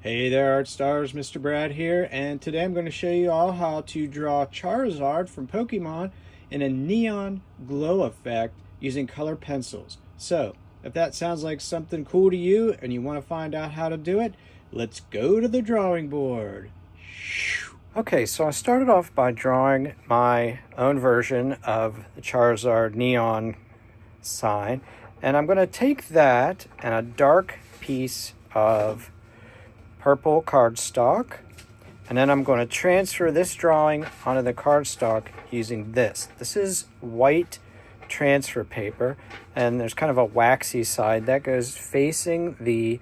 Hey there, Art Stars, Mr. Brad here, and today I'm going to show you all how to draw Charizard from Pokemon in a neon glow effect using color pencils. So, if that sounds like something cool to you and you want to find out how to do it, let's go to the drawing board. Okay, so I started off by drawing my own version of the Charizard neon sign, and I'm going to take that and a dark piece of purple cardstock, and then I'm going to transfer this drawing onto the cardstock using this. This is white transfer paper, and there's kind of a waxy side that goes facing the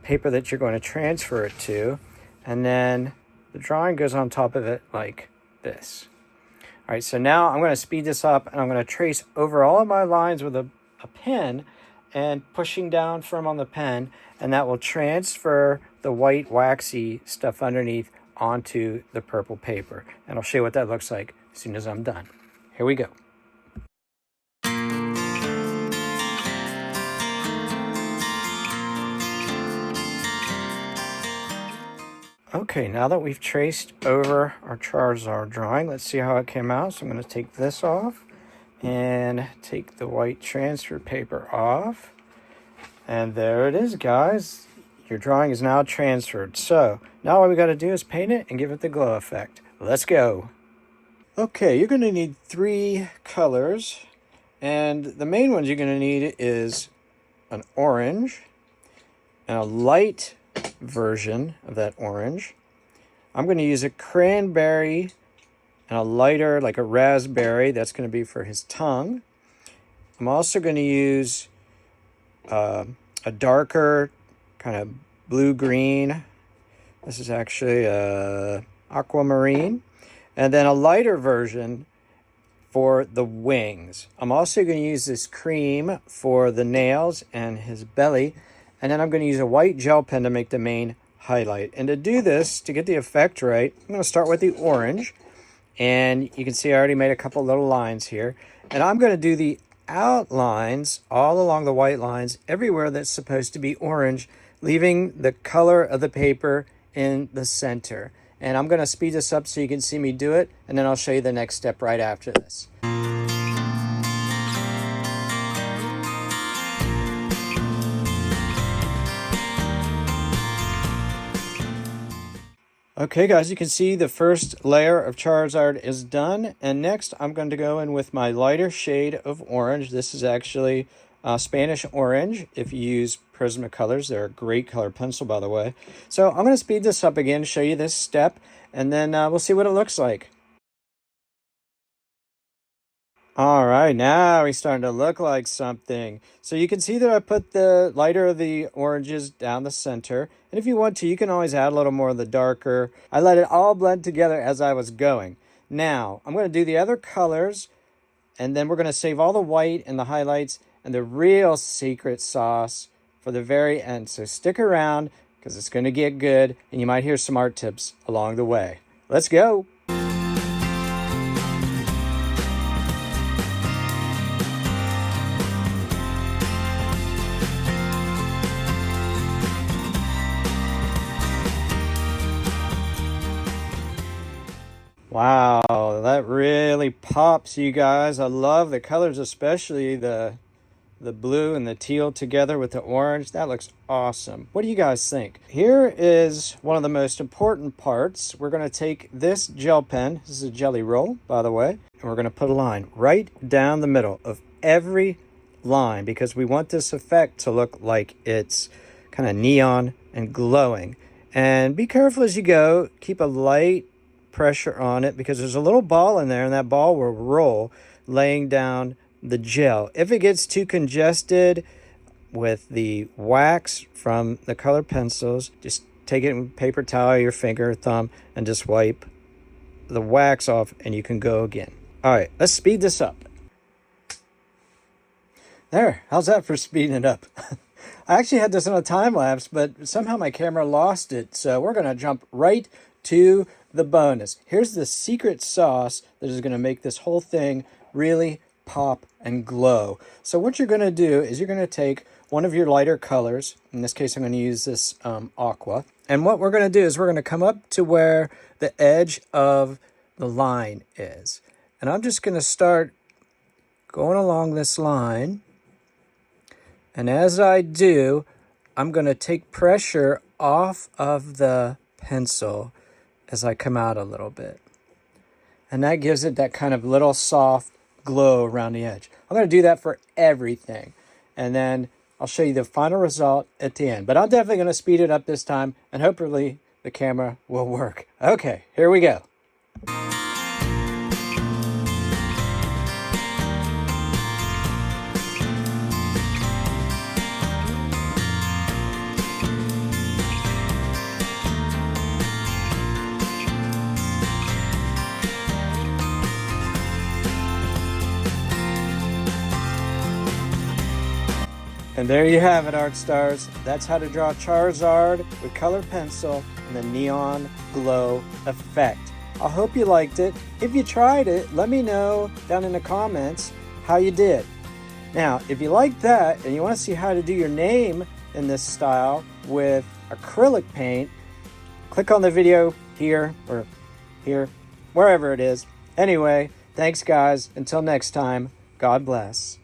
paper that you're going to transfer it to, and then the drawing goes on top of it like this. All right, so now I'm going to speed this up, and I'm going to trace over all of my lines with a pen and pushing down firm on the pen, and that will transfer the white waxy stuff underneath onto the purple paper. And I'll show you what that looks like as soon as I'm done. Here we go. Okay, now that we've traced over our Charizard drawing, let's see how it came out. So I'm going to take this off and take the white transfer paper off. And there it is, guys. Your drawing is now transferred. So now all we got to do is paint it and give it the glow effect. Let's go. Okay, you're going to need 3 colors. And the main ones you're going to need is an orange and a light version of that orange. I'm going to use a cranberry and a lighter, like a raspberry. That's going to be for his tongue. I'm also going to use a darker kind of blue-green. This is actually aquamarine. And then a lighter version for the wings. I'm also going to use this cream for the nails and his belly. And then I'm going to use a white gel pen to make the main highlight. And to do this, to get the effect right, I'm going to start with the orange. And you can see I already made a couple little lines here. And I'm going to do the outlines all along the white lines everywhere that's supposed to be orange, leaving the color of the paper in the center. And I'm going to speed this up so you can see me do it, and then I'll show you the next step right after this. Okay guys, you can see the first layer of Charizard is done, and next I'm going to go in with my lighter shade of orange. This is actually Spanish orange. If you use Prismacolors, they're a great color pencil, by the way. So I'm going to speed this up again, show you this step, and then we'll see what it looks like. All right, now he's starting to look like something. So you can see that I put the lighter of the oranges down the center. And if you want to, you can always add a little more of the darker. I let it all blend together as I was going. Now, I'm going to do the other colors, and then we're going to save all the white and the highlights and the real secret sauce for the very end. So stick around, because it's going to get good, and you might hear some art tips along the way. Let's go. Wow, that really pops, you guys. I love the colors, especially the blue and the teal together with the orange. That looks awesome. What do you guys think? Here is one of the most important parts. We're going to take this gel pen. This is a jelly roll, by the way. And we're going to put a line right down the middle of every line, because we want this effect to look like it's kind of neon and glowing. And be careful as you go. Keep a light pressure on it, because there's a little ball in there, and that ball will roll, laying down the gel. If it gets too congested with the wax from the color pencils, just take it in paper towel, your finger, thumb, and just wipe the wax off, and you can go again. All right, let's speed this up. There, how's that for speeding it up? I actually had this on a time lapse, but somehow my camera lost it, so we're going to jump right to the bonus. Here's the secret sauce that is going to make this whole thing really pop and glow. So what you're going to do is you're going to take one of your lighter colors. In this case, I'm going to use this aqua. And what we're going to do is we're going to come up to where the edge of the line is. And I'm just going to start going along this line. And as I do, I'm going to take pressure off of the pencil as I come out a little bit. And that gives it that kind of little soft glow around the edge. I'm going to do that for everything. And then I'll show you the final result at the end. But I'm definitely going to speed it up this time, and hopefully the camera will work. Okay, here we go. And there you have it, Art Stars. That's how to draw Charizard with colored pencil and the neon glow effect. I hope you liked it. If you tried it, let me know down in the comments how you did. Now, if you like that and you want to see how to do your name in this style with acrylic paint, click on the video here or here, wherever it is. Anyway, thanks guys. Until next time, God bless.